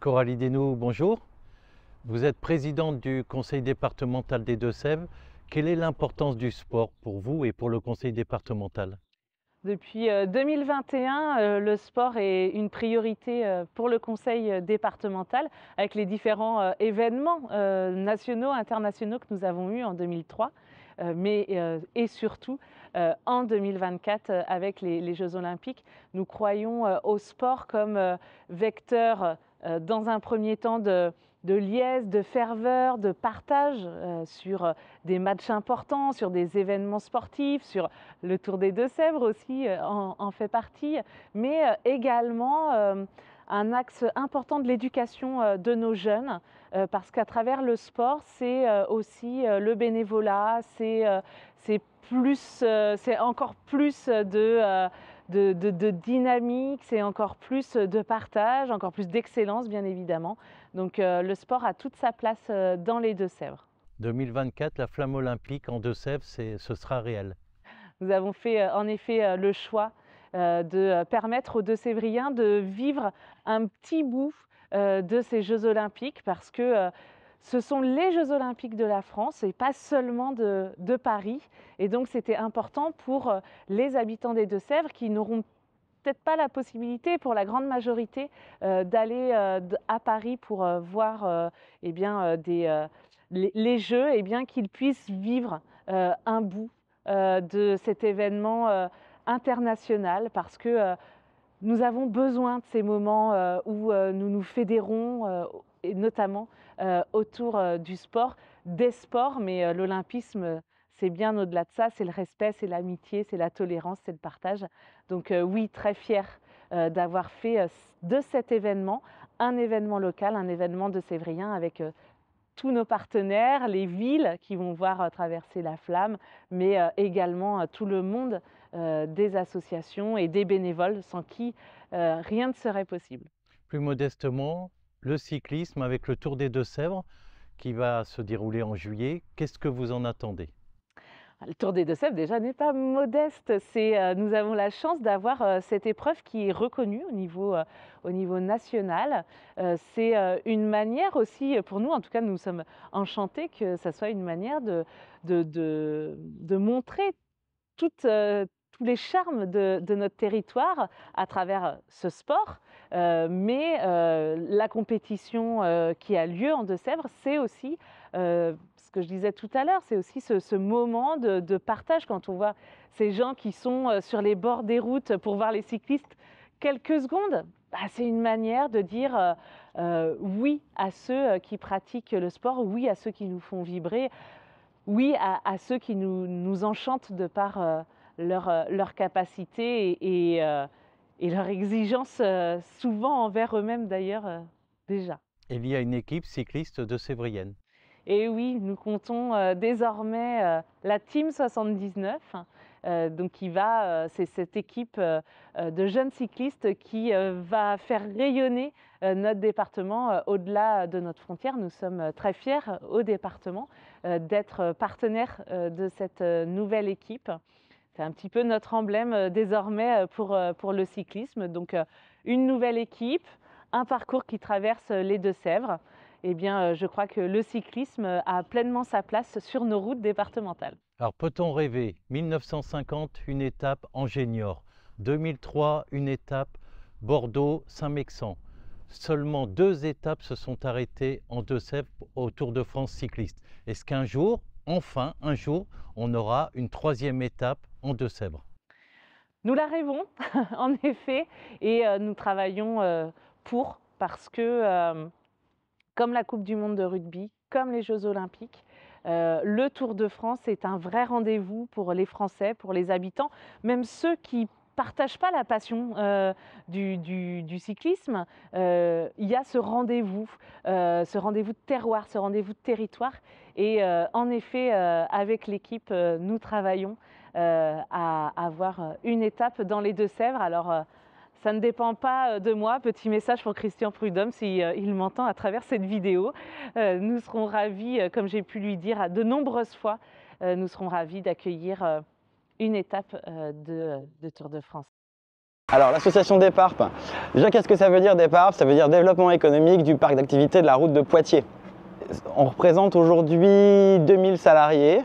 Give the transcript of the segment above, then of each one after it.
Coralie Desnoux, bonjour. Vous êtes présidente du conseil départemental des Deux-Sèvres. Quelle est l'importance du sport pour vous et pour le conseil départemental? Depuis 2021, le sport est une priorité pour le conseil départemental avec les différents événements nationaux, internationaux que nous avons eus en 2003, et surtout en 2024 avec les Jeux olympiques. Nous croyons au sport comme vecteur dans un premier temps de liesse, de ferveur, de partage sur des matchs importants, sur des événements sportifs, sur le Tour des Deux-Sèvres aussi en fait partie, mais également un axe important de l'éducation de nos jeunes, parce qu'à travers le sport, c'est aussi le bénévolat, c'est encore plus de dynamique, c'est encore plus de partage, encore plus d'excellence bien évidemment. Donc le sport a toute sa place dans les Deux-Sèvres. 2024, la flamme olympique en Deux-Sèvres, ce sera réel. Nous avons fait en effet le choix de permettre aux Deux-Sévriens de vivre un petit bout de ces Jeux olympiques, parce que ce sont les Jeux olympiques de la France et pas seulement de Paris. Et donc c'était important pour les habitants des Deux-Sèvres qui n'auront peut-être pas la possibilité, pour la grande majorité, d'aller à Paris pour voir les Jeux, et bien qu'ils puissent vivre un bout de cet événement international, parce que nous avons besoin de ces moments où nous nous fédérons, et notamment autour du sport, des sports, mais l'olympisme, c'est bien au-delà de ça, c'est le respect, c'est l'amitié, c'est la tolérance, c'est le partage. Donc oui, très fière d'avoir fait de cet événement un événement local, un événement de Sévrien, avec tous nos partenaires, les villes qui vont voir traverser la flamme, mais également tout le monde des associations et des bénévoles, sans qui rien ne serait possible. Plus modestement, le cyclisme avec le Tour des Deux-Sèvres qui va se dérouler en juillet, qu'est-ce que vous en attendez? Le Tour des Deux-Sèvres, déjà, n'est pas modeste. Nous avons la chance d'avoir cette épreuve qui est reconnue au niveau national. C'est une manière aussi, pour nous, en tout cas, nous sommes enchantés que ça soit une manière de montrer tous les charmes de notre territoire à travers ce sport. Mais la compétition qui a lieu en Deux-Sèvres, c'est aussi ce que je disais tout à l'heure, c'est aussi ce moment de partage, quand on voit ces gens qui sont sur les bords des routes pour voir les cyclistes quelques secondes. Bah, c'est une manière de dire oui à ceux qui pratiquent le sport, oui à ceux qui nous font vibrer, oui à ceux qui nous enchantent de par leur capacité et leur exigence, souvent envers eux-mêmes d'ailleurs déjà. Il y a une équipe cycliste de Sévrienne. Et oui, nous comptons désormais la Team 79, c'est cette équipe de jeunes cyclistes qui va faire rayonner notre département au-delà de notre frontière. Nous sommes très fiers au département d'être partenaire de cette nouvelle équipe. C'est un petit peu notre emblème désormais pour le cyclisme. Donc une nouvelle équipe, un parcours qui traverse les Deux-Sèvres. Eh bien, je crois que le cyclisme a pleinement sa place sur nos routes départementales. Alors peut-on rêver? 1950, une étape en Génior. 2003, une étape Bordeaux-Saint-Mexan. Seulement 2 étapes se sont arrêtées en Deux-Sèvres au Tour de France cycliste. Est-ce qu'un jour, enfin un jour, on aura une 3e étape en Deux-Sèvres? Nous la rêvons, en effet, et nous travaillons parce que comme la Coupe du monde de rugby, comme les Jeux olympiques, le Tour de France est un vrai rendez-vous pour les Français, pour les habitants, même ceux qui ne partagent pas la passion du cyclisme. Il y a ce rendez-vous de terroir, ce rendez-vous de territoire. Et en effet, avec l'équipe, nous travaillons à avoir une étape dans les Deux-Sèvres. Alors, Ça ne dépend pas de moi. Petit message pour Christian Prudhomme si il m'entend à travers cette vidéo. Nous serons ravis, comme j'ai pu lui dire de nombreuses fois, nous serons ravis d'accueillir une étape de Tour de France. Alors l'association DEPARP, déjà qu'est-ce que ça veut dire DEPARP? Ça veut dire développement économique du parc d'activités de la route de Poitiers. On représente aujourd'hui 2000 salariés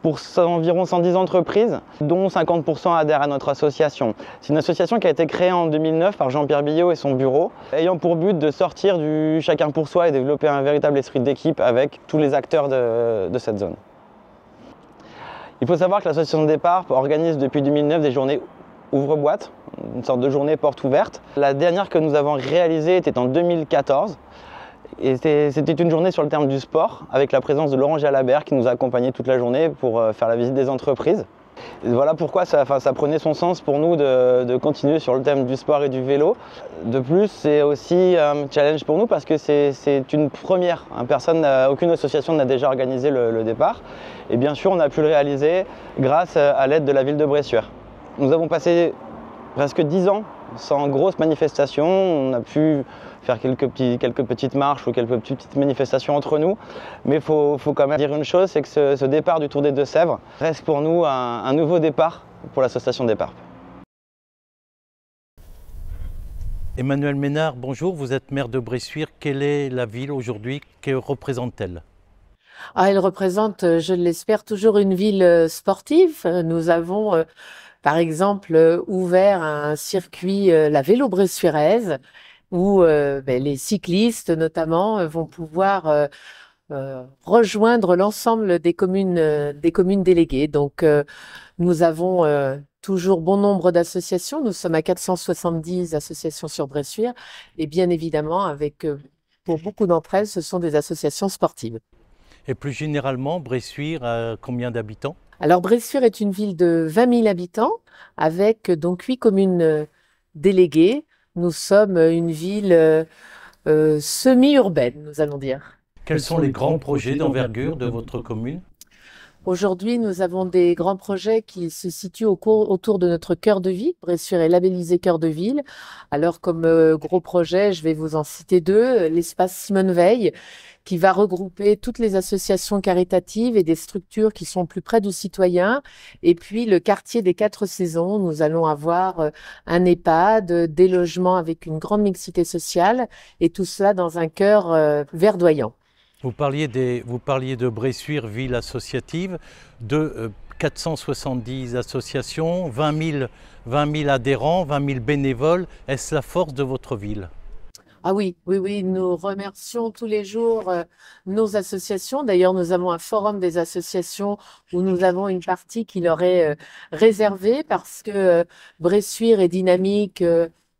pour environ 110 entreprises, dont 50% adhèrent à notre association. C'est une association qui a été créée en 2009 par Jean-Pierre Billot et son bureau, ayant pour but de sortir du chacun pour soi et développer un véritable esprit d'équipe avec tous les acteurs de cette zone. Il faut savoir que l'association DEPARP organise depuis 2009 des journées ouvre-boîte, une sorte de journée porte ouverte. La dernière que nous avons réalisée était en 2014. Et c'était une journée sur le thème du sport, avec la présence de Laurent Jalabert qui nous a accompagnés toute la journée pour faire la visite des entreprises. Et voilà pourquoi ça prenait son sens pour nous de continuer sur le thème du sport et du vélo. De plus, c'est aussi un challenge pour nous parce que c'est une première. Aucune association n'a déjà organisé le départ. Et bien sûr, on a pu le réaliser grâce à l'aide de la ville de Bressuire. Nous avons passé presque 10 ans sans grosses manifestations. On a pu faire quelques petites marches ou quelques petites manifestations entre nous. Mais il faut quand même dire une chose, c'est que ce départ du Tour des Deux-Sèvres reste pour nous un nouveau départ pour l'association DEPARP. Emmanuel Ménard, bonjour, vous êtes maire de Bressuire. Quelle est la ville aujourd'hui? Que représente-t-elle? Elle représente, je l'espère, toujours une ville sportive. Nous avons, par exemple, ouvert un circuit, la Vélo Bressuiraise, où les cyclistes notamment vont pouvoir rejoindre l'ensemble des communes déléguées. Donc nous avons toujours bon nombre d'associations. Nous sommes à 470 associations sur Bressuire et bien évidemment pour beaucoup d'entre elles, ce sont des associations sportives. Et plus généralement, Bressuire a combien d'habitants? Alors Bressuire est une ville de 20 000 habitants avec donc 8 communes déléguées. Nous sommes une ville semi-urbaine, nous allons dire. Quels sont les grands projets d'envergure de votre commune? Aujourd'hui, nous avons des grands projets qui se situent autour de notre cœur de ville. Bressuire est labellisé cœur de ville. Alors, comme gros projet, je vais vous en citer deux. L'espace Simone Veil, qui va regrouper toutes les associations caritatives et des structures qui sont plus près du citoyen. Et puis, le quartier des 4 saisons, nous allons avoir un EHPAD, des logements avec une grande mixité sociale et tout cela dans un cœur verdoyant. Vous parliez de Bressuire, ville associative, de 470 associations, 20 000 adhérents, 20 000 bénévoles. Est-ce la force de votre ville? Ah oui, nous remercions tous les jours nos associations. D'ailleurs, nous avons un forum des associations où nous avons une partie qui leur est réservée parce que Bressuire est dynamique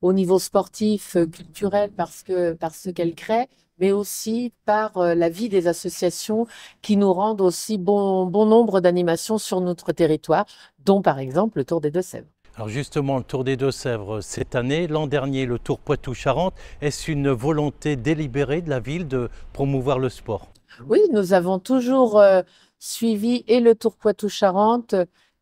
au niveau sportif, culturel, parce qu'elle crée, mais aussi par la vie des associations qui nous rendent aussi bon nombre d'animations sur notre territoire, dont par exemple le Tour des Deux-Sèvres. Alors justement, le Tour des Deux-Sèvres cette année, l'an dernier le Tour Poitou-Charentes, est-ce une volonté délibérée de la ville de promouvoir le sport? Oui, nous avons toujours suivi et le Tour Poitou-Charentes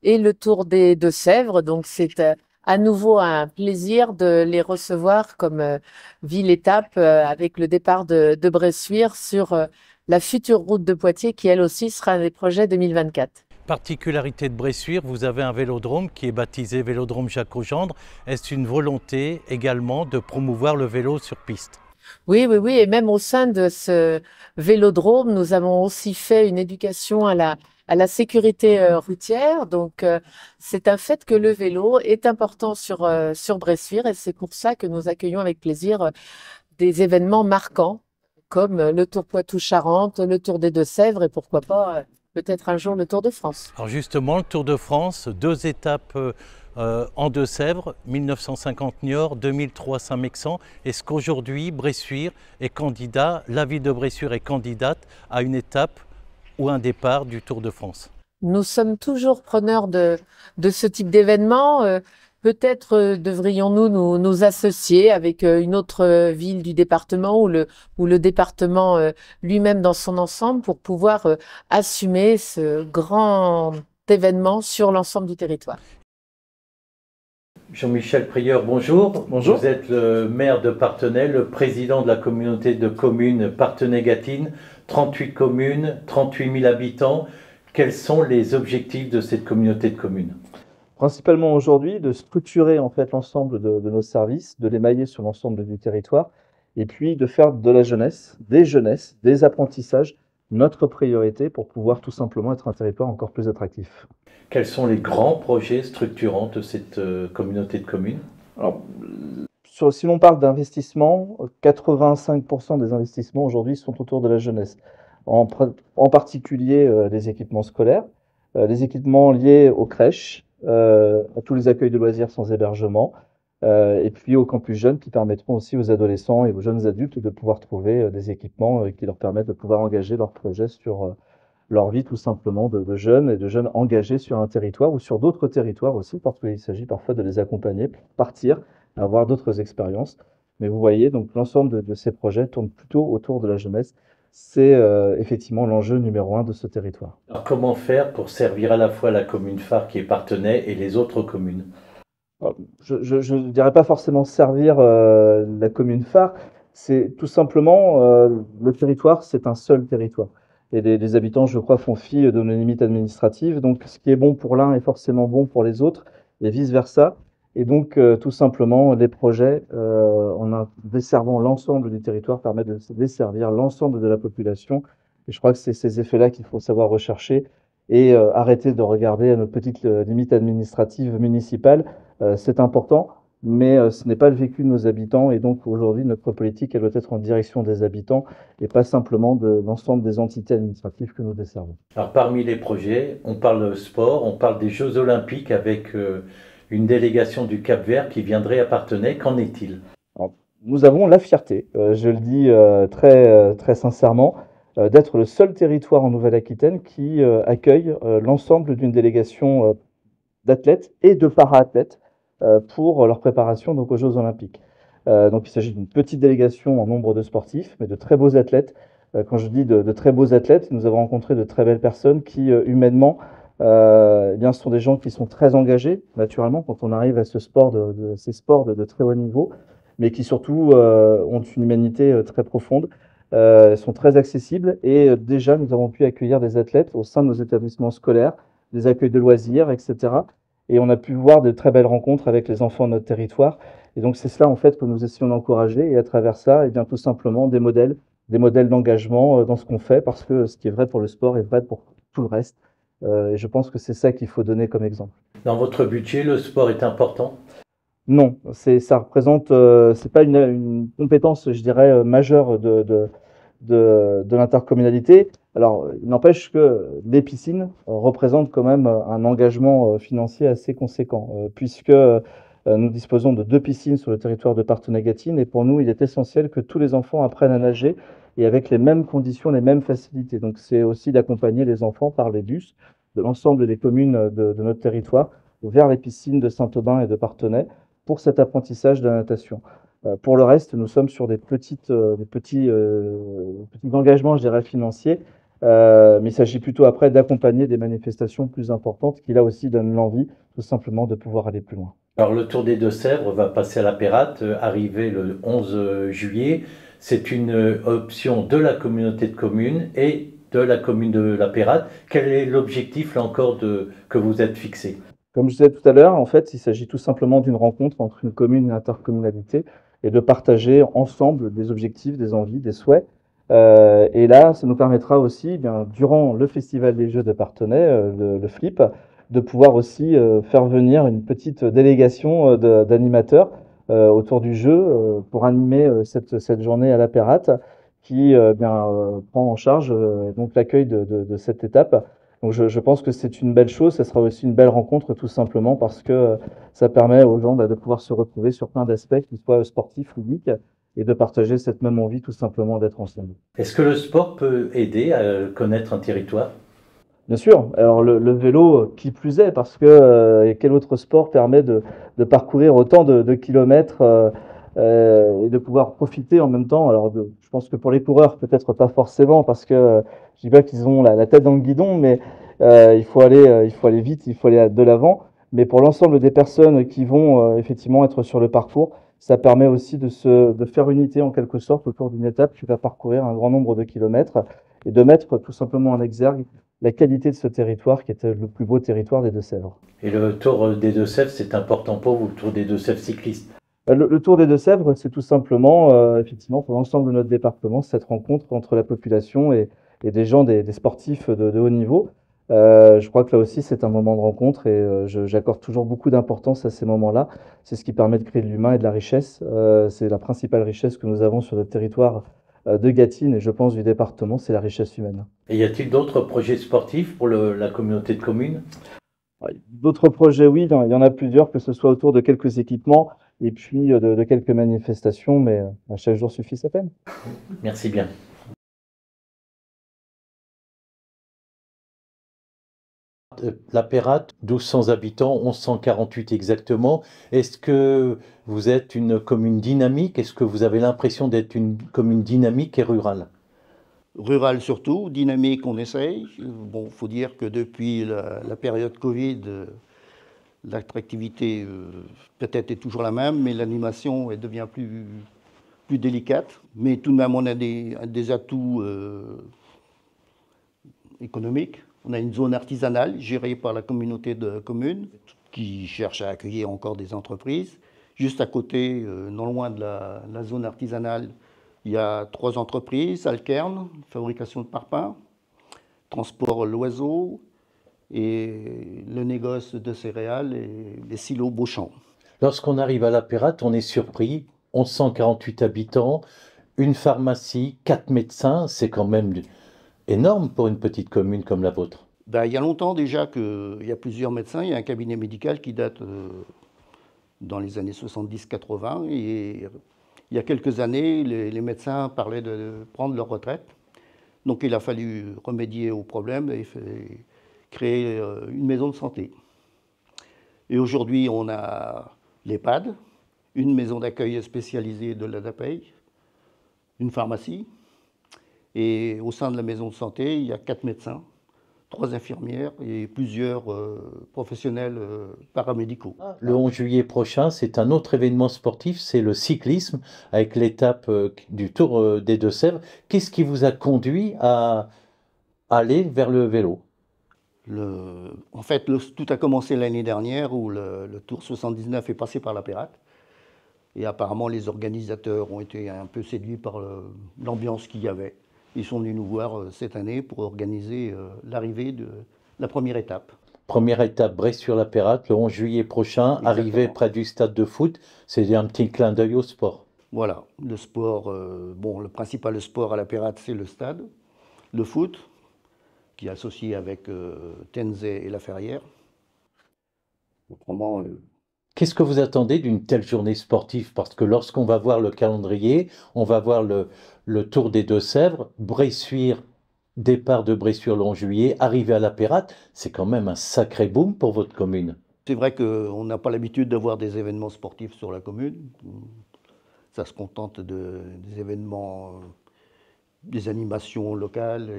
et le Tour des Deux-Sèvres, donc c'est à nouveau un plaisir de les recevoir comme ville-étape avec le départ de Bressuire sur la future route de Poitiers qui elle aussi sera un des projets 2024. Particularité de Bressuire, vous avez un vélodrome qui est baptisé Vélodrome Jacques Augendre. Est-ce une volonté également de promouvoir le vélo sur piste? Oui, et même au sein de ce vélodrome, nous avons aussi fait une éducation à la sécurité routière. Donc, c'est un fait que le vélo est important sur Bressuire et c'est pour ça que nous accueillons avec plaisir des événements marquants comme le Tour Poitou-Charentes, le Tour des Deux-Sèvres et pourquoi pas peut-être un jour le Tour de France. Alors justement, le Tour de France, 2 étapes en Deux-Sèvres, 1950 Niort, 2003 Saint-Mexant. Est-ce qu'aujourd'hui, Bressuire est candidat, la ville de Bressuire est candidate à une étape ou un départ du Tour de France? Nous sommes toujours preneurs de ce type d'événement. Peut-être devrions-nous nous associer avec une autre ville du département ou le département lui-même dans son ensemble pour pouvoir assumer ce grand événement sur l'ensemble du territoire. Jean-Michel Prieur, bonjour. Bonjour. Vous êtes le maire de Parthenay, le président de la communauté de communes Parthenay-Gâtine, 38 communes, 38 000 habitants. Quels sont les objectifs de cette communauté de communes? Principalement aujourd'hui, de structurer en fait l'ensemble de nos services, de les mailler sur l'ensemble du territoire, et puis de faire de la jeunesse, des apprentissages, notre priorité pour pouvoir tout simplement être un territoire encore plus attractif. Quels sont les grands projets structurants de cette communauté de communes? Alors, si l'on parle d'investissement, 85% des investissements aujourd'hui sont autour de la jeunesse, en particulier les équipements scolaires, les équipements liés aux crèches, à tous les accueils de loisirs sans hébergement, et puis aux campus jeunes qui permettront aussi aux adolescents et aux jeunes adultes de pouvoir trouver des équipements qui leur permettent de pouvoir engager leurs projets sur leur vie tout simplement de jeunes et de jeunes engagés sur un territoire ou sur d'autres territoires aussi, parce qu'il s'agit parfois de les accompagner pour partir, avoir d'autres expériences. Mais vous voyez, donc l'ensemble de ces projets tournent plutôt autour de la jeunesse. C'est effectivement l'enjeu numéro 1 de ce territoire. Alors comment faire pour servir à la fois la commune phare qui est Parthenay et les autres communes? Alors, je ne dirais pas forcément servir la commune phare, c'est tout simplement le territoire, c'est un seul territoire. Et les habitants, je crois, font fi de nos limites administratives. Donc, ce qui est bon pour l'un est forcément bon pour les autres, et vice-versa. Et donc, tout simplement, les projets, en desservant l'ensemble du territoire, permettent de desservir l'ensemble de la population. Et je crois que c'est ces effets-là qu'il faut savoir rechercher et arrêter de regarder à nos petites limites administratives municipales. C'est important, mais ce n'est pas le vécu de nos habitants. Et donc, aujourd'hui, notre politique, elle doit être en direction des habitants et pas simplement de l'ensemble des entités administratives que nous desservons. Alors, parmi les projets, on parle sport, on parle des Jeux Olympiques avec une délégation du Cap-Vert qui viendrait à Parthenay. Qu'en est-il? Alors, nous avons la fierté, je le dis très sincèrement, d'être le seul territoire en Nouvelle-Aquitaine qui accueille l'ensemble d'une délégation d'athlètes et de para-athlètes pour leur préparation donc, aux Jeux Olympiques. Donc il s'agit d'une petite délégation en nombre de sportifs, mais de très beaux athlètes. Quand je dis de très beaux athlètes, nous avons rencontré de très belles personnes qui, humainement, eh bien, ce sont des gens qui sont très engagés, naturellement, quand on arrive à ces sports de très haut niveau, mais qui surtout ont une humanité très profonde, sont très accessibles. Et déjà, nous avons pu accueillir des athlètes au sein de nos établissements scolaires, des accueils de loisirs, etc. Et on a pu voir de très belles rencontres avec les enfants de notre territoire. Et donc, c'est cela, en fait, que nous essayons d'encourager. Et à travers ça, eh bien, tout simplement, des modèles d'engagement dans ce qu'on fait, parce que ce qui est vrai pour le sport est vrai pour tout le reste. Et je pense que c'est ça qu'il faut donner comme exemple. Dans votre budget, le sport est important? Non, ça représente, c'est pas une compétence, je dirais, majeure de l'intercommunalité. Alors, il n'empêche que les piscines représentent quand même un engagement financier assez conséquent, puisque nous disposons de 2 piscines sur le territoire de Parthenay-Gâtine, et pour nous, il est essentiel que tous les enfants apprennent à nager et avec les mêmes conditions, les mêmes facilités. Donc, c'est aussi d'accompagner les enfants par les bus de l'ensemble des communes de notre territoire vers les piscines de Saint-Aubin et de Parthenay pour cet apprentissage de la natation. Pour le reste, nous sommes sur des petits engagements, je dirais, financiers, mais il s'agit plutôt après d'accompagner des manifestations plus importantes qui, là aussi, donnent l'envie, tout simplement, de pouvoir aller plus loin. Alors, le Tour des Deux-Sèvres va passer à la Pérate, arrivé le 11 juillet. C'est une option de la communauté de communes et de la commune de la Pérate. Quel est l'objectif, là encore, que vous êtes fixé? Comme je disais tout à l'heure, en fait, il s'agit tout simplement d'une rencontre entre une commune et une intercommunalité et de partager ensemble des objectifs, des envies, des souhaits. Et là, ça nous permettra aussi, bien, durant le Festival des Jeux de Parthenay, le FLIP, de pouvoir aussi faire venir une petite délégation d'animateurs autour du jeu pour animer cette journée à la Pérate qui prend en charge donc l'accueil de cette étape. Donc je pense que c'est une belle chose, ça sera aussi une belle rencontre tout simplement parce que ça permet aux gens de pouvoir se retrouver sur plein d'aspects, qu'ils soient sportifs, ludiques, et de partager cette même envie tout simplement d'être ensemble. Est-ce que le sport peut aider à connaître un territoire? Bien sûr, alors le vélo qui plus est, parce que quel autre sport permet de parcourir autant de kilomètres et de pouvoir profiter en même temps. Alors je pense que pour les coureurs, peut-être pas forcément, parce que je dis pas qu'ils ont la tête dans le guidon, mais il faut aller vite, il faut aller de l'avant. Mais pour l'ensemble des personnes qui vont effectivement être sur le parcours, ça permet aussi de faire unité en quelque sorte autour d'une étape qui va parcourir un grand nombre de kilomètres et de mettre tout simplement en exergue la qualité de ce territoire qui est le plus beau territoire des Deux-Sèvres. Et le Tour des Deux-Sèvres, c'est important pour vous, le Tour des Deux-Sèvres cyclistes? Le Tour des Deux-Sèvres, c'est tout simplement, effectivement, pour l'ensemble de notre département, cette rencontre entre la population et des gens, des sportifs de haut niveau. Je crois que là aussi, c'est un moment de rencontre et j'accorde toujours beaucoup d'importance à ces moments-là. C'est ce qui permet de créer de l'humain et de la richesse. C'est la principale richesse que nous avons sur notre territoire de Gâtine et je pense du département, c'est la richesse humaine. Et y a-t-il d'autres projets sportifs pour la communauté de communes? Ouais, d'autres projets, oui, il y en a plusieurs, que ce soit autour de quelques équipements et puis de quelques manifestations, mais à chaque jour suffit sa peine. Merci bien. La Pérate, 1200 habitants, 1148 exactement. Est-ce que vous êtes une commune dynamique? Est-ce que vous avez l'impression d'être une commune dynamique et rurale? Rural surtout, dynamique on essaye. Bon, il faut dire que depuis la période Covid, l'attractivité peut-être est toujours la même, mais l'animation devient plus délicate. Mais tout de même, on a des atouts économiques. On a une zone artisanale gérée par la communauté de communes qui cherche à accueillir encore des entreprises. Juste à côté, non loin de la zone artisanale, il y a 3 entreprises, Alkern, fabrication de parpaings, transport l'oiseau et le négoce de céréales et les silos Beauchamp. Lorsqu'on arrive à La Pérate, on est surpris. 1148 habitants, une pharmacie, 4 médecins, c'est quand même énorme pour une petite commune comme la vôtre. Ben, il y a longtemps déjà qu'il y a plusieurs médecins. Il y a un cabinet médical qui date dans les années 70-80. Et il y a quelques années, les médecins parlaient de prendre leur retraite. Donc il a fallu remédier au problème et créer une maison de santé. Et aujourd'hui, on a l'EHPAD, une maison d'accueil spécialisée de l'ADAPEI, une pharmacie. Et au sein de la maison de santé, il y a 4 médecins, 3 infirmières et plusieurs professionnels paramédicaux. Le 11 juillet prochain, c'est un autre événement sportif, c'est le cyclisme avec l'étape du Tour des Deux-Sèvres. Qu'est-ce qui vous a conduit à aller vers le vélo? En fait, tout a commencé l'année dernière où le Tour 79 est passé par la Pérate. Et apparemment, les organisateurs ont été un peu séduits par l'ambiance qu'il y avait. Ils sont venus nous voir cette année pour organiser l'arrivée de la première étape. Première étape, Bray-sur-la-Pérate, le 11 juillet prochain, Exactement. arrivé près du stade de foot. C'est un petit clin d'œil au sport. Voilà, le sport, bon, le principal sport à la Pérate, c'est le stade. Le foot, qui est associé avec Tenzay et La Ferrière. Autrement, Qu'est-ce que vous attendez d'une telle journée sportive? Parce que lorsqu'on va voir le calendrier, on va voir le Tour des Deux-Sèvres, Bressuire, départ de Bressuire le 11 juillet, arrivée à la Pérate, c'est quand même un sacré boom pour votre commune. c'est vrai qu'on n'a pas l'habitude d'avoir des événements sportifs sur la commune. Ça se contente des événements, des animations locales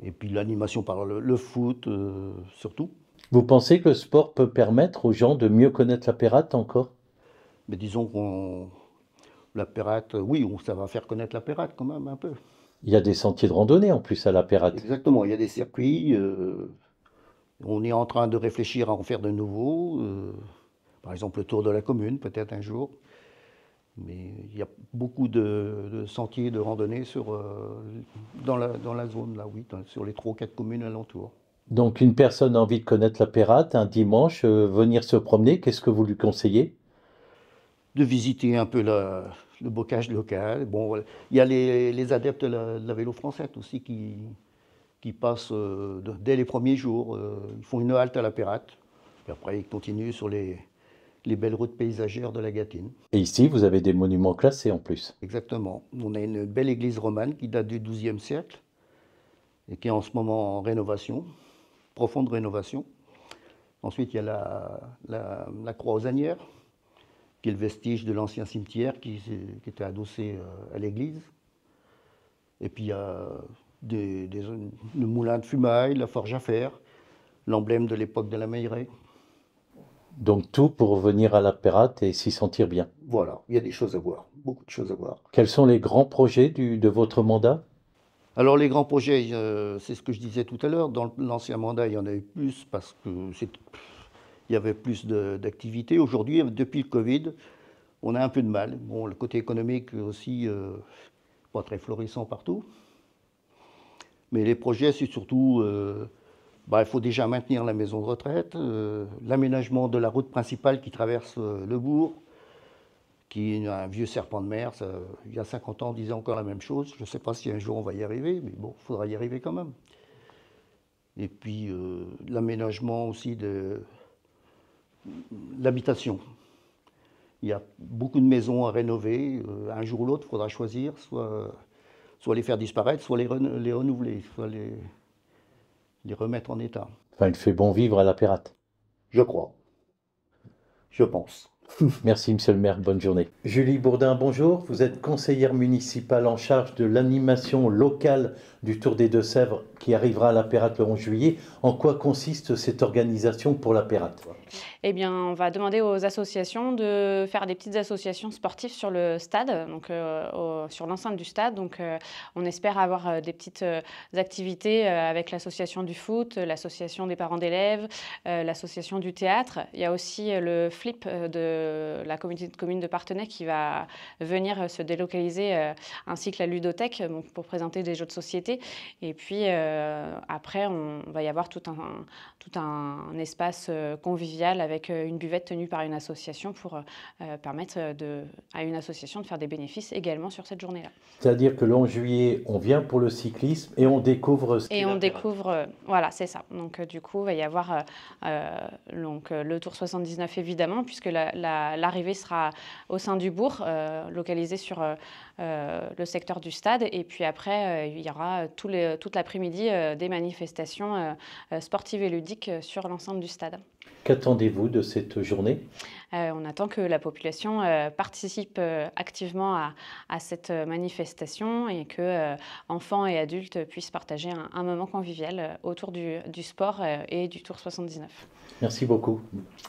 et puis l'animation par le foot surtout. Vous pensez que le sport peut permettre aux gens de mieux connaître la Pérate encore? Mais disons la Pérate, oui, ça va faire connaître la Pérate quand même un peu. Il y a des sentiers de randonnée en plus à la Pérate. Exactement, il y a des circuits. On est en train de réfléchir à en faire de nouveaux. Par exemple, le Tour de la commune, peut-être un jour. Mais il y a beaucoup de sentiers de randonnée dans la zone, là, oui, sur les 3 ou 4 communes alentours. Donc une personne a envie de connaître la Pérate, un dimanche, venir se promener, qu'est-ce que vous lui conseillez? De visiter un peu le bocage local. Bon, voilà. Il y a les adeptes de la vélo française aussi qui passent dès les premiers jours. Ils font une halte à la Pérate. Puis après, ils continuent sur les belles routes paysagères de la Gâtine. Et ici, vous avez des monuments classés en plus. Exactement. On a une belle église romane qui date du XIIe siècle et qui est en ce moment en rénovation, profonde rénovation. Ensuite, il y a la croix aux anières, qui est le vestige de l'ancien cimetière qui était adossé à l'église. Et puis il y a le moulin de Fumaille, la forge à fer, l'emblème de l'époque de la Meilleraye. Donc tout pour venir à la Pérate et s'y sentir bien. Voilà, il y a des choses à voir, beaucoup de choses à voir. Quels sont les grands projets de votre mandat? Alors les grands projets, c'est ce que je disais tout à l'heure, dans l'ancien mandat, il y en avait plus parce qu'il y avait plus d'activités. Aujourd'hui, depuis le Covid, on a un peu de mal. Bon, le côté économique aussi, pas très florissant partout. Mais les projets, c'est surtout, il faut déjà maintenir la maison de retraite, l'aménagement de la route principale qui traverse le bourg, qui est un vieux serpent de mer. Il y a 50 ans, on disait encore la même chose. Je ne sais pas si un jour on va y arriver, mais bon, il faudra y arriver quand même. Et puis l'aménagement aussi de l'habitation. Il y a beaucoup de maisons à rénover. Un jour ou l'autre, il faudra choisir, soit les faire disparaître, soit les renouveler, soit les remettre en état. Enfin, il fait bon vivre à la Pérate. Je crois. Je pense. Merci, monsieur le maire. Bonne journée. Julie Bourdin, bonjour. Vous êtes conseillère municipale en charge de l'animation locale du Tour des Deux-Sèvres qui arrivera à la Pérate le 11 juillet. En quoi consiste cette organisation pour la Pérate? Eh bien, on va demander aux associations de faire des petites associations sportives sur le stade, donc sur l'enceinte du stade. Donc, on espère avoir des petites activités avec l'association du foot, l'association des parents d'élèves, l'association du théâtre. Il y a aussi le flip de la communauté de communes de Parthenay qui va venir se délocaliser, ainsi que la ludothèque, donc pour présenter des jeux de société. Et puis après, on va y avoir tout un espace convivial avec une buvette tenue par une association pour permettre à une association de faire des bénéfices également sur cette journée-là. C'est-à-dire que le 11 juillet, on vient pour le cyclisme et on découvre ce qu'est la Pérate. Découvre, voilà, c'est ça. Donc du coup, il va y avoir le Tour 79 évidemment, puisque l'arrivée sera au sein du bourg, localisé sur le secteur du stade. Et puis après, il y aura toute l'après-midi des manifestations sportives et ludiques sur l'enceinte du stade. Qu'attendez-vous de cette journée? On attend que la population participe activement à cette manifestation et que enfants et adultes puissent partager un moment convivial autour du sport et du Tour 79. Merci beaucoup. Merci.